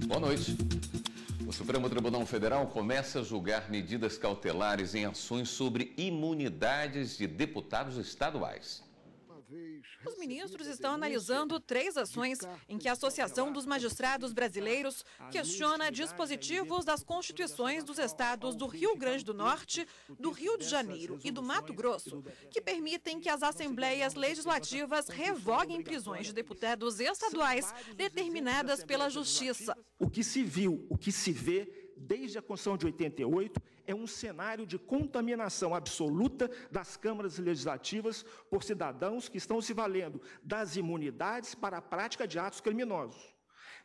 Boa noite. O Supremo Tribunal Federal começa a julgar medidas cautelares em ações sobre imunidades de deputados estaduais. Os ministros estão analisando 3 ações em que a Associação dos Magistrados Brasileiros questiona dispositivos das constituições dos estados do Rio Grande do Norte, do Rio de Janeiro e do Mato Grosso, que permitem que as assembleias legislativas revoguem prisões de deputados estaduais determinadas pela Justiça. O que se viu, o que se vê desde a Constituição de 88 é um cenário de contaminação absoluta das câmaras legislativas por cidadãos que estão se valendo das imunidades para a prática de atos criminosos.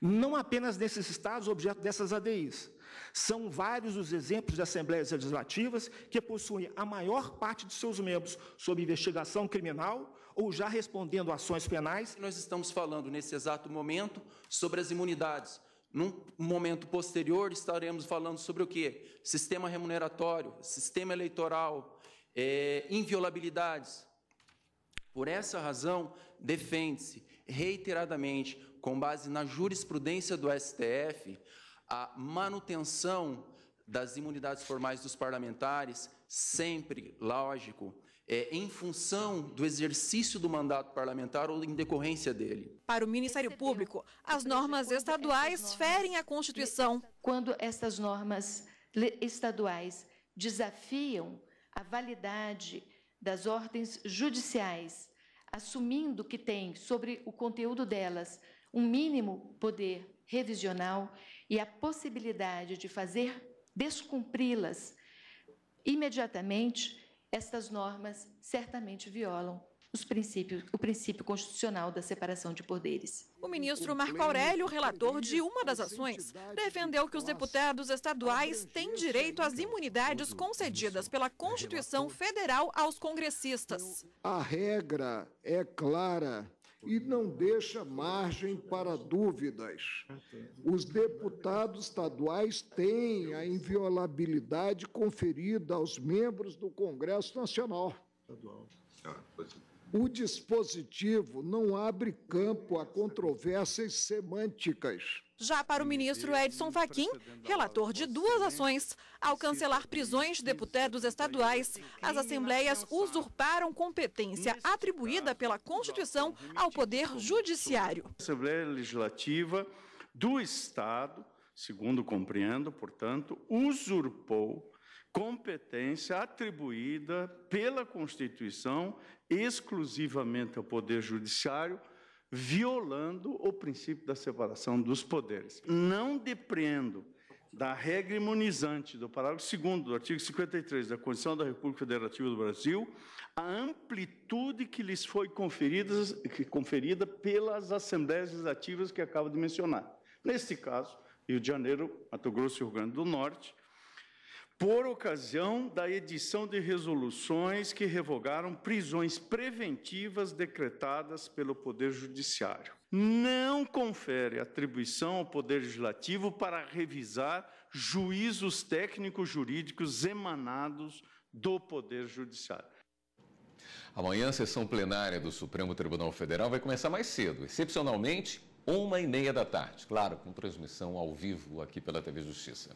Não apenas nesses estados objeto dessas ADIs. São vários os exemplos de assembleias legislativas que possuem a maior parte de seus membros sob investigação criminal ou já respondendo a ações penais. Nós estamos falando, nesse exato momento, sobre as imunidades. Num momento posterior, estaremos falando sobre o quê? Sistema remuneratório, sistema eleitoral, inviolabilidades. Por essa razão, defende-se reiteradamente, com base na jurisprudência do STF, a manutenção das imunidades formais dos parlamentares, sempre, lógico, em função do exercício do mandato parlamentar ou em decorrência dele. Para o Ministério Público, as normas estaduais ferem a Constituição. Quando essas normas estaduais desafiam a validade das ordens judiciais, assumindo que tem sobre o conteúdo delas um mínimo poder revisional e a possibilidade de fazer descumpri-las imediatamente, estas normas certamente violam o princípio constitucional da separação de poderes. O ministro Marco Aurélio, relator de uma das ações, defendeu que os deputados estaduais têm direito às imunidades concedidas pela Constituição Federal aos congressistas. A regra é clara e não deixa margem para dúvidas. Os deputados estaduais têm a inviolabilidade conferida aos membros do Congresso Nacional. O dispositivo não abre campo a controvérsias semânticas. Já para o ministro Edson Fachin, relator de 2 ações, ao cancelar prisões de deputados estaduais, as assembleias usurparam competência atribuída pela Constituição ao Poder Judiciário. A Assembleia Legislativa do Estado, segundo compreendo, portanto, usurpou competência atribuída pela Constituição exclusivamente ao Poder Judiciário, violando o princípio da separação dos poderes. Não depreendo da regra imunizante do parágrafo 2º do artigo 53 da Constituição da República Federativa do Brasil a amplitude que lhes foi conferida pelas assembleias legislativas que acabo de mencionar. Neste caso, Rio de Janeiro, Mato Grosso e Rio Grande do Norte, por ocasião da edição de resoluções que revogaram prisões preventivas decretadas pelo Poder Judiciário. Não confere atribuição ao Poder Legislativo para revisar juízos técnicos jurídicos emanados do Poder Judiciário. Amanhã, a sessão plenária do Supremo Tribunal Federal vai começar mais cedo, excepcionalmente 1h30 da tarde. Claro, com transmissão ao vivo aqui pela TV Justiça.